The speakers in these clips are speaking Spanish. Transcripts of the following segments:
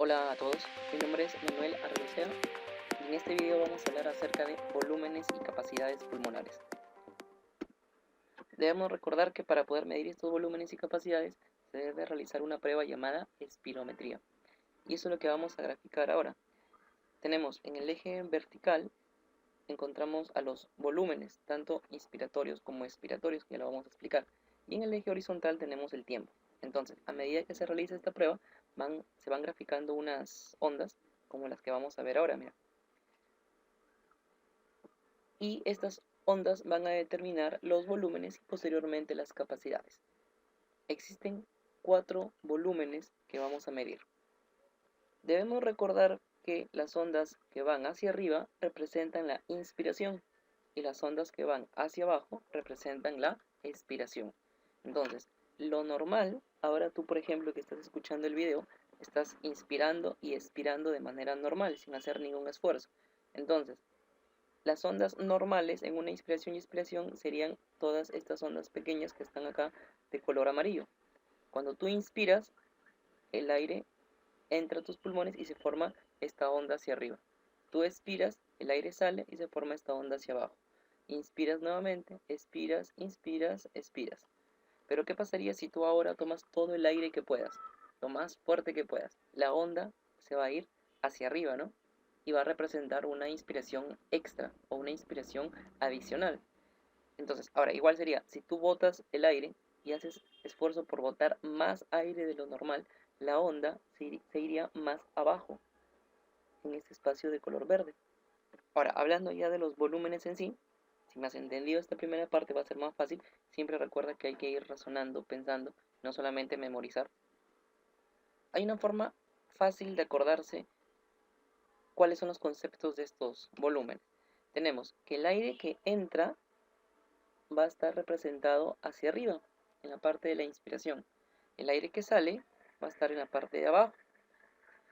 Hola a todos, mi nombre es Manuel Arrocea y en este video vamos a hablar acerca de volúmenes y capacidades pulmonares. Debemos recordar que para poder medir estos volúmenes y capacidades se debe realizar una prueba llamada espirometría. Y eso es lo que vamos a graficar ahora. Tenemos en el eje vertical, encontramos a los volúmenes, tanto inspiratorios como expiratorios, que ya lo vamos a explicar. Y en el eje horizontal tenemos el tiempo. Entonces, a medida que se realiza esta prueba, se van graficando unas ondas como las que vamos a ver ahora, mira. Y estas ondas van a determinar los volúmenes y posteriormente las capacidades. Existen 4 volúmenes que vamos a medir. Debemos recordar que las ondas que van hacia arriba representan la inspiración y las ondas que van hacia abajo representan la expiración. Entonces, lo normal, ahora tú por ejemplo que estás escuchando el video, estás inspirando y expirando de manera normal, sin hacer ningún esfuerzo. Entonces, las ondas normales en una inspiración y expiración serían todas estas ondas pequeñas que están acá de color amarillo. Cuando tú inspiras, el aire entra a tus pulmones y se forma esta onda hacia arriba. Tú expiras, el aire sale y se forma esta onda hacia abajo. Inspiras nuevamente, expiras, inspiras, expiras. Pero ¿qué pasaría si tú ahora tomas todo el aire que puedas, lo más fuerte que puedas? La onda se va a ir hacia arriba, ¿no? Y va a representar una inspiración extra o una inspiración adicional. Entonces, ahora igual sería, si tú botas el aire y haces esfuerzo por botar más aire de lo normal, la onda se iría más abajo, en este espacio de color verde. Ahora, hablando ya de los volúmenes en sí, si me has entendido esta primera parte va a ser más fácil. Siempre recuerda que hay que ir razonando, pensando, no solamente memorizar. Hay una forma fácil de acordarse cuáles son los conceptos de estos volúmenes. Tenemos que el aire que entra va a estar representado hacia arriba, en la parte de la inspiración. El aire que sale va a estar en la parte de abajo.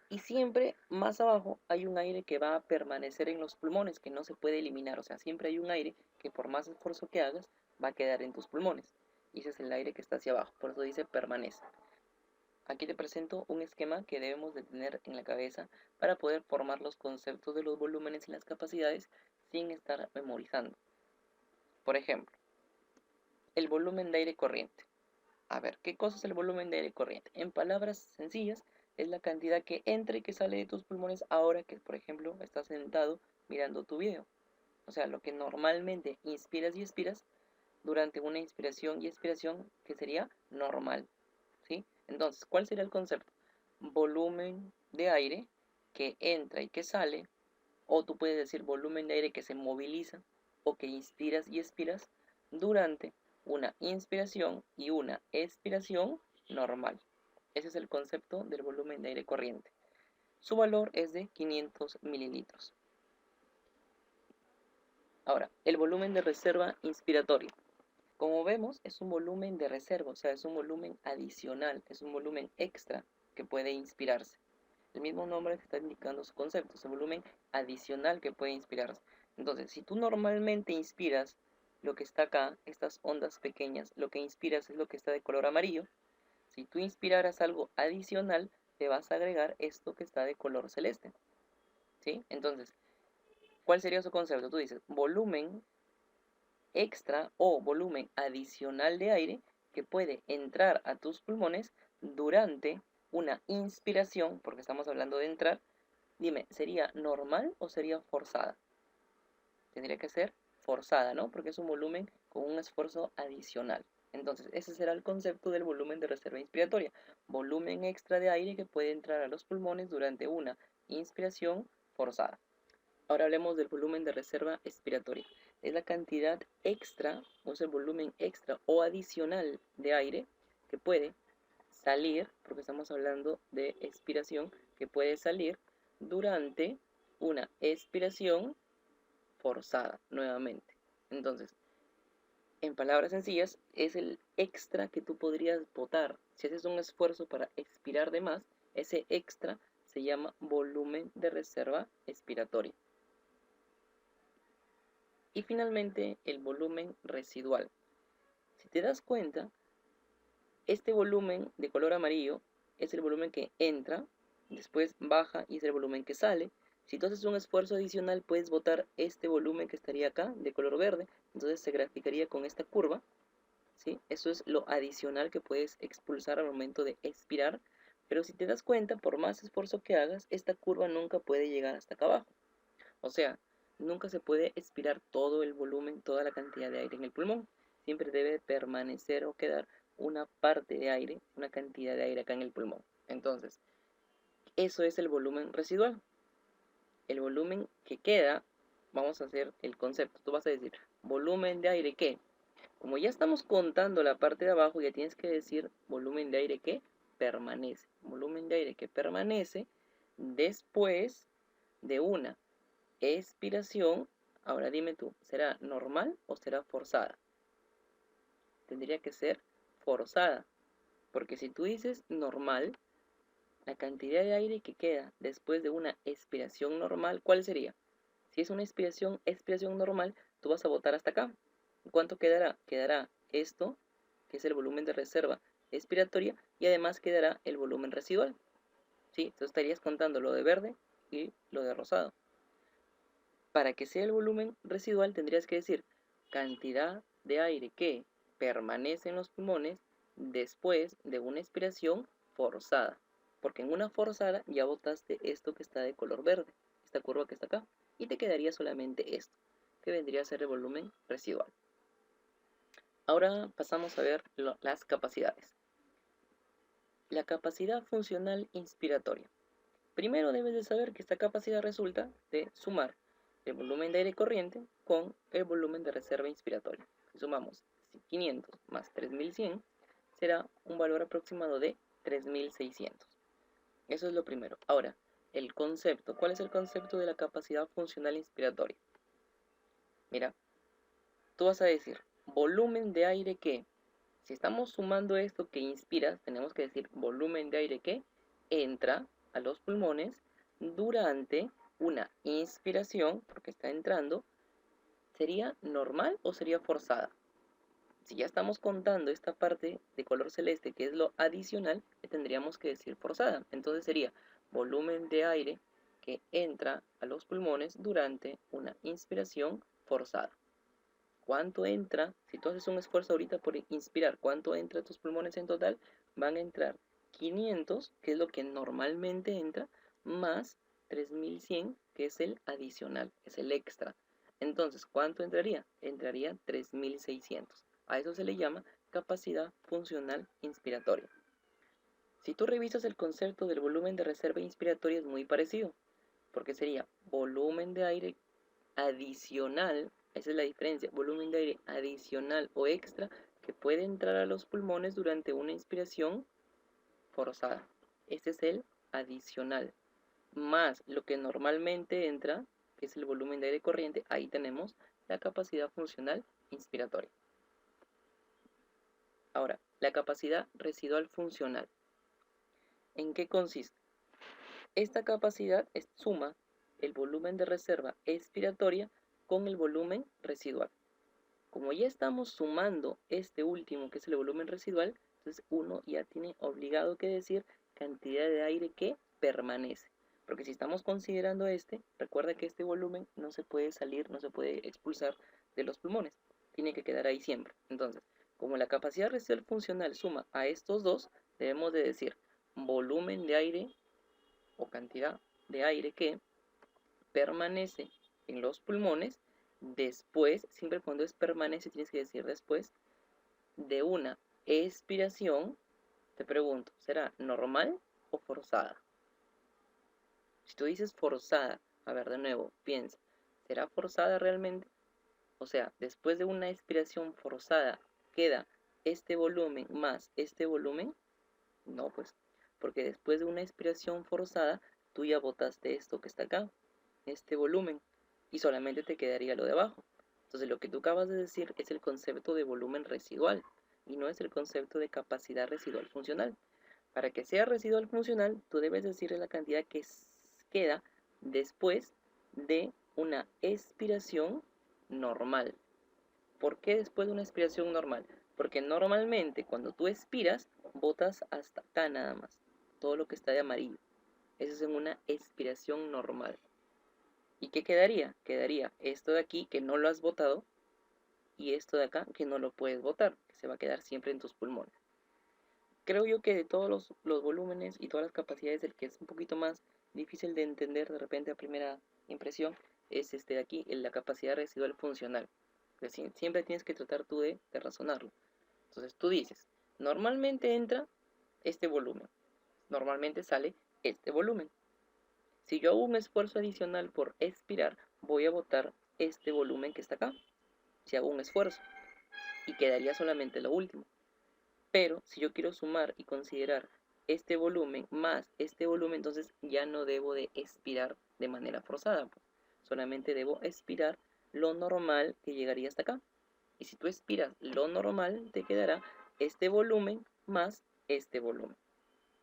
Y siempre más abajo hay un aire que va a permanecer en los pulmones, que no se puede eliminar. O sea, siempre hay un aire que por más esfuerzo que hagas, va a quedar en tus pulmones. Y ese es el aire que está hacia abajo, por eso dice permanece. Aquí te presento un esquema que debemos de tener en la cabeza para poder formar los conceptos de los volúmenes y las capacidades sin estar memorizando. Por ejemplo, el volumen de aire corriente. A ver, ¿qué cosa es el volumen de aire corriente? En palabras sencillas, es la cantidad que entra y que sale de tus pulmones ahora que, por ejemplo, estás sentado mirando tu video. O sea, lo que normalmente inspiras y expiras durante una inspiración y expiración que sería normal, ¿sí? Entonces, ¿cuál sería el concepto? Volumen de aire que entra y que sale, o tú puedes decir volumen de aire que se moviliza o que inspiras y expiras durante una inspiración y una expiración normal. Ese es el concepto del volumen de aire corriente. Su valor es de 500 mililitros. Ahora, el volumen de reserva inspiratorio. Como vemos, es un volumen de reserva, o sea, es un volumen adicional, es un volumen extra que puede inspirarse. El mismo nombre te está indicando su concepto, es un volumen adicional que puede inspirarse. Entonces, si tú normalmente inspiras lo que está acá, estas ondas pequeñas, lo que inspiras es lo que está de color amarillo. Si tú inspiraras algo adicional, te vas a agregar esto que está de color celeste. ¿Sí? Entonces, ¿cuál sería su concepto? Tú dices volumen extra o volumen adicional de aire que puede entrar a tus pulmones durante una inspiración, porque estamos hablando de entrar. Dime, ¿sería normal o sería forzada? Tendría que ser forzada, ¿no? Porque es un volumen con un esfuerzo adicional. Entonces, ese será el concepto del volumen de reserva inspiratoria. Volumen extra de aire que puede entrar a los pulmones durante una inspiración forzada. Ahora hablemos del volumen de reserva expiratoria. Es la cantidad extra, o sea, el volumen extra o adicional de aire que puede salir, porque estamos hablando de expiración, que puede salir durante una expiración forzada nuevamente. Entonces, en palabras sencillas, es el extra que tú podrías botar. Si haces un esfuerzo para expirar de más, ese extra se llama volumen de reserva expiratoria. Y finalmente, el volumen residual. Si te das cuenta, este volumen de color amarillo es el volumen que entra después baja y es el volumen que sale. Si tú haces un esfuerzo adicional, puedes botar este volumen que estaría acá, de color verde, entonces se graficaría con esta curva, ¿sí? Eso es lo adicional que puedes expulsar al momento de expirar, pero si te das cuenta, por más esfuerzo que hagas, esta curva nunca puede llegar hasta acá abajo. O sea, nunca se puede expirar todo el volumen, toda la cantidad de aire en el pulmón. Siempre debe permanecer o quedar una parte de aire, una cantidad de aire acá en el pulmón. Entonces, eso es el volumen residual. El volumen que queda, vamos a hacer el concepto. Tú vas a decir, volumen de aire que, como ya estamos contando la parte de abajo, ya tienes que decir volumen de aire que permanece. Volumen de aire que permanece después de una expiración. Ahora dime tú, ¿será normal o será forzada? Tendría que ser forzada, porque si tú dices normal, la cantidad de aire que queda después de una expiración normal, ¿cuál sería? Si es una expiración normal, tú vas a botar hasta acá. ¿Cuánto quedará? Quedará esto, que es el volumen de reserva expiratoria, y además quedará el volumen residual. ¿Sí? Entonces estarías contando lo de verde y lo de rosado. Para que sea el volumen residual tendrías que decir cantidad de aire que permanece en los pulmones después de una expiración forzada. Porque en una forzada ya botaste esto que está de color verde, esta curva que está acá, y te quedaría solamente esto, que vendría a ser el volumen residual. Ahora pasamos a ver las capacidades. La capacidad funcional inspiratoria. Primero debes de saber que esta capacidad resulta de sumar el volumen de aire corriente con el volumen de reserva inspiratoria. Si sumamos 500 más 3100, será un valor aproximado de 3600. Eso es lo primero. Ahora, el concepto. ¿Cuál es el concepto de la capacidad funcional inspiratoria? Mira, tú vas a decir volumen de aire que, si estamos sumando esto que inspiras, tenemos que decir volumen de aire que entra a los pulmones durante una inspiración, porque está entrando, ¿sería normal o sería forzada? Si ya estamos contando esta parte de color celeste, que es lo adicional, le tendríamos que decir forzada. Entonces sería volumen de aire que entra a los pulmones durante una inspiración forzada. ¿Cuánto entra? Si tú haces un esfuerzo ahorita por inspirar, ¿cuánto entra a tus pulmones en total? Van a entrar 500, que es lo que normalmente entra, más 3100, que es el adicional, es el extra. Entonces, ¿cuánto entraría? Entraría 3600. A eso se le llama capacidad funcional inspiratoria. Si tú revisas el concepto del volumen de reserva inspiratoria es muy parecido, porque sería volumen de aire adicional, esa es la diferencia, volumen de aire adicional o extra que puede entrar a los pulmones durante una inspiración forzada. Este es el adicional, más lo que normalmente entra, que es el volumen de aire corriente, ahí tenemos la capacidad funcional inspiratoria. Ahora, la capacidad residual funcional. ¿En qué consiste? Esta capacidad suma el volumen de reserva expiratoria con el volumen residual. Como ya estamos sumando este último, que es el volumen residual, entonces uno ya tiene obligado que decir cantidad de aire que permanece. Porque si estamos considerando este, recuerda que este volumen no se puede salir, no se puede expulsar de los pulmones. Tiene que quedar ahí siempre. Entonces, como la capacidad residual funcional suma a estos dos, debemos de decir volumen de aire o cantidad de aire que permanece en los pulmones después, siempre cuando es permanece tienes que decir después de una expiración. Te pregunto, ¿será normal o forzada? Si tú dices forzada, a ver de nuevo, piensa, ¿será forzada realmente? O sea, después de una expiración forzada queda este volumen más este volumen. No, pues, porque después de una expiración forzada tú ya botaste esto que está acá, este volumen, y solamente te quedaría lo de abajo. Entonces lo que tú acabas de decir es el concepto de volumen residual y no es el concepto de capacidad residual funcional. Para que sea residual funcional, tú debes decirle la cantidad que queda después de una expiración normal. ¿Por qué después de una expiración normal? Porque normalmente cuando tú expiras, botas hasta acá nada más, todo lo que está de amarillo. Eso es en una expiración normal. ¿Y qué quedaría? Quedaría esto de aquí que no lo has botado y esto de acá que no lo puedes botar, que se va a quedar siempre en tus pulmones. Creo yo que de todos los volúmenes y todas las capacidades, el que es un poquito más difícil de entender de repente a primera impresión es este de aquí, la capacidad residual funcional. Siempre tienes que tratar tú de razonarlo. Entonces tú dices, normalmente entra este volumen, normalmente sale este volumen. Si yo hago un esfuerzo adicional por expirar, voy a botar este volumen que está acá. Si hago un esfuerzo, y quedaría solamente lo último. Pero si yo quiero sumar y considerar este volumen más este volumen, entonces ya no debo de expirar de manera forzada. Solamente debo expirar lo normal que llegaría hasta acá. Y si tú expiras lo normal, te quedará este volumen más este volumen.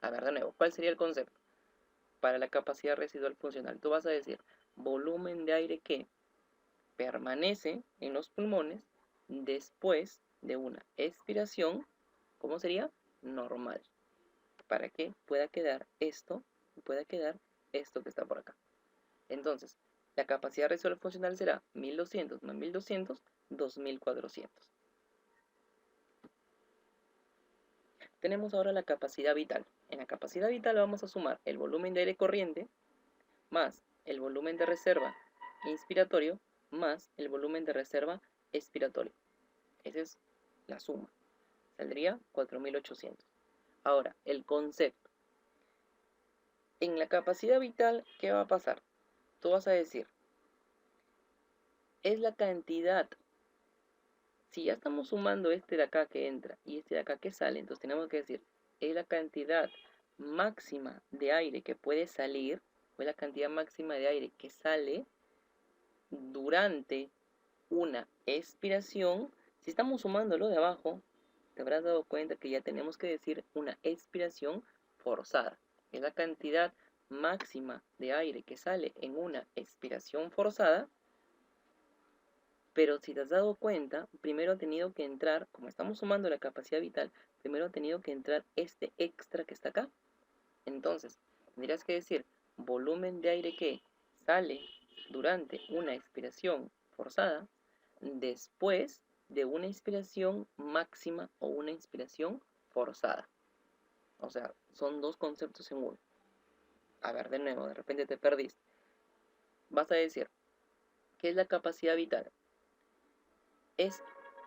A ver, de nuevo, ¿cuál sería el concepto? Para la capacidad residual funcional, tú vas a decir volumen de aire que permanece en los pulmones después de una expiración, ¿cómo sería? Normal. Para que pueda quedar esto y pueda quedar esto que está por acá. Entonces, la capacidad residual funcional será 1200 más 1200, 2400. Tenemos ahora la capacidad vital. En la capacidad vital vamos a sumar el volumen de aire corriente más el volumen de reserva inspiratorio más el volumen de reserva expiratorio. Esa es la suma. Saldría 4800. Ahora, el concepto. En la capacidad vital, ¿qué va a pasar? Tú vas a decir, es la cantidad. Si ya estamos sumando este de acá que entra y este de acá que sale, entonces tenemos que decir, es la cantidad máxima de aire que puede salir, o es la cantidad máxima de aire que sale durante una expiración. Si estamos sumando lo de abajo, te habrás dado cuenta que ya tenemos que decir una expiración forzada. Es la cantidad máxima de aire que sale en una expiración forzada, pero si te has dado cuenta, primero ha tenido que entrar, como estamos sumando la capacidad vital, primero ha tenido que entrar este extra que está acá. Entonces, tendrías que decir volumen de aire que sale durante una expiración forzada después de una inspiración máxima o una inspiración forzada. O sea, son dos conceptos en uno. A ver, de nuevo, de repente te perdiste. Vas a decir, ¿qué es la capacidad vital? Es,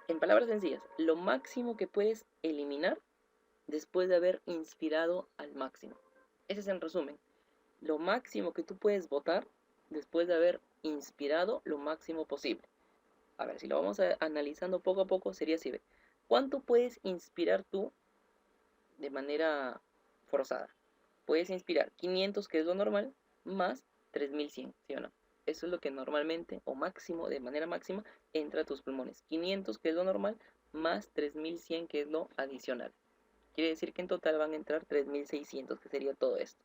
en palabras sencillas, lo máximo que puedes eliminar después de haber inspirado al máximo. Ese es en resumen. Lo máximo que tú puedes botar después de haber inspirado lo máximo posible. A ver, si lo vamos analizando poco a poco, sería así. ¿Cuánto puedes inspirar tú de manera forzada? Puedes inspirar 500, que es lo normal, más 3100, ¿sí o no? Eso es lo que normalmente, o máximo, de manera máxima, entra a tus pulmones. 500, que es lo normal, más 3100, que es lo adicional. Quiere decir que en total van a entrar 3600, que sería todo esto.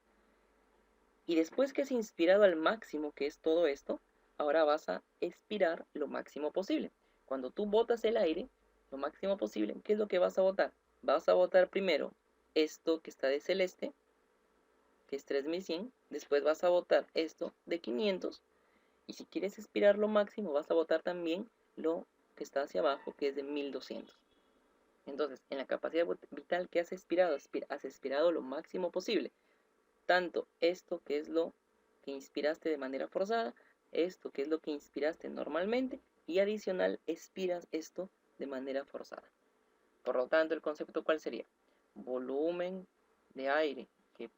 Y después que has inspirado al máximo, que es todo esto, ahora vas a expirar lo máximo posible. Cuando tú botas el aire, lo máximo posible, ¿qué es lo que vas a botar? Vas a botar primero esto que está de celeste, que es 3100, después vas a botar esto de 500, y si quieres expirar lo máximo, vas a botar también lo que está hacia abajo, que es de 1200. Entonces, en la capacidad vital que has expirado lo máximo posible. Tanto esto que es lo que inspiraste de manera forzada, esto que es lo que inspiraste normalmente, y adicional expiras esto de manera forzada. Por lo tanto, el concepto ¿cuál sería? Volumen de aire que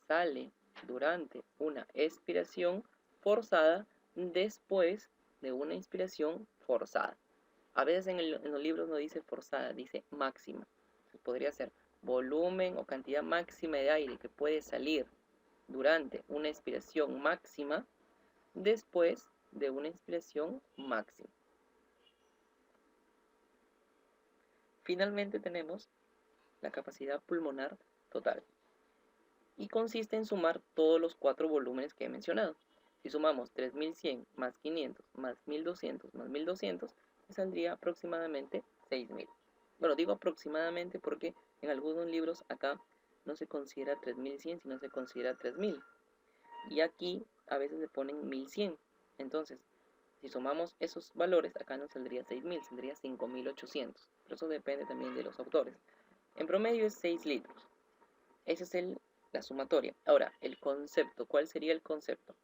sale durante una expiración forzada después de una inspiración forzada. A veces en los libros no dice forzada, dice máxima. Entonces podría ser volumen o cantidad máxima de aire que puede salir durante una expiración máxima después de una inspiración máxima. Finalmente tenemos la capacidad pulmonar total y consiste en sumar todos los 4 volúmenes que he mencionado. Si sumamos 3100 más 500 más 1200 más 1200, saldría aproximadamente 6000. Bueno, digo aproximadamente porque en algunos libros acá no se considera 3100, sino se considera 3000. y aquí a veces le ponen 1100. Entonces, si sumamos esos valores, acá nos saldría 6000, saldría 5800. Pero eso depende también de los autores. En promedio es 6 litros. Esa es la sumatoria. Ahora, el concepto. ¿Cuál sería el concepto?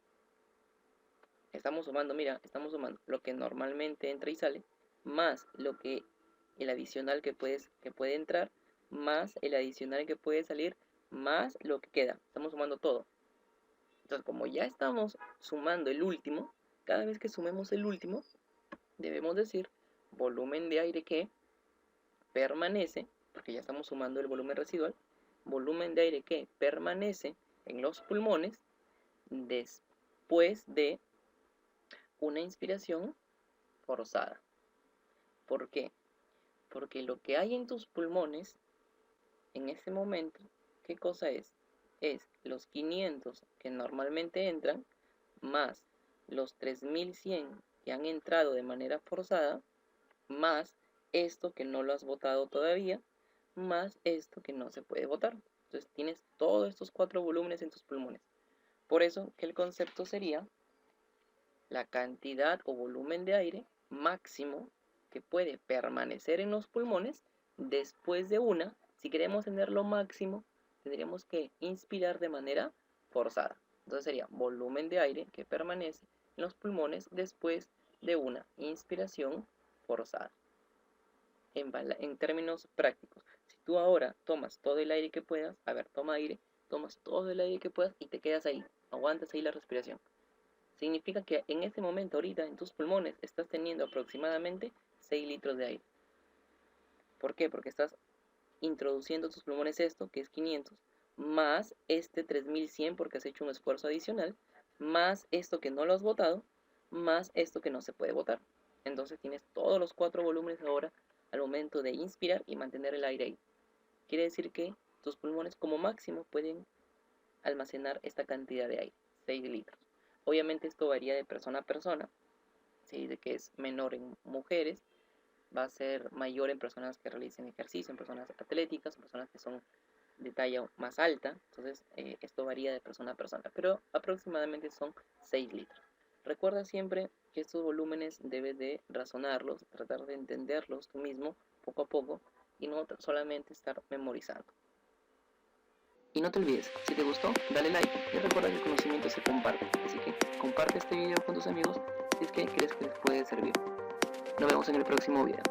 Estamos sumando, mira, estamos sumando lo que normalmente entra y sale, más el adicional que puede entrar, más el adicional que puede salir, más lo que queda. Estamos sumando todo. Entonces, como ya estamos sumando el último, cada vez que sumemos el último, debemos decir volumen de aire que permanece, porque ya estamos sumando el volumen residual, volumen de aire que permanece en los pulmones después de una inspiración forzada. ¿Por qué? Porque lo que hay en tus pulmones en ese momento, ¿qué cosa es? Es los 500 que normalmente entran, más los 3100 que han entrado de manera forzada, más esto que no lo has botado todavía, más esto que no se puede botar. Entonces tienes todos estos 4 volúmenes en tus pulmones. Por eso que el concepto sería la cantidad o volumen de aire máximo que puede permanecer en los pulmones después de si queremos tener lo máximo, tendríamos que inspirar de manera forzada. Entonces sería volumen de aire que permanece en los pulmones después de una inspiración forzada. En términos prácticos, si tú ahora tomas todo el aire que puedas, toma aire, tomas todo el aire que puedas y te quedas ahí, aguantas ahí la respiración. Significa que en este momento, ahorita, en tus pulmones, estás teniendo aproximadamente 6 litros de aire. ¿Por qué? Porque estás introduciendo a tus pulmones esto, que es 500, más este 3100 porque has hecho un esfuerzo adicional, más esto que no lo has botado, más esto que no se puede botar. Entonces tienes todos los 4 volúmenes ahora al momento de inspirar y mantener el aire ahí. Quiere decir que tus pulmones como máximo pueden almacenar esta cantidad de aire, 6 litros. Obviamente esto varía de persona a persona. Se dice que es menor en mujeres, va a ser mayor en personas que realicen ejercicio, en personas atléticas, en personas que son de talla más alta. Entonces esto varía de persona a persona, pero aproximadamente son 6 litros. Recuerda siempre que estos volúmenes debes de razonarlos, tratar de entenderlos tú mismo poco a poco y no solamente estar memorizando. Y no te olvides, si te gustó, dale like y recuerda que el conocimiento se comparte. Así que comparte este video con tus amigos si es que crees que les puede servir. Nos vemos en el próximo video.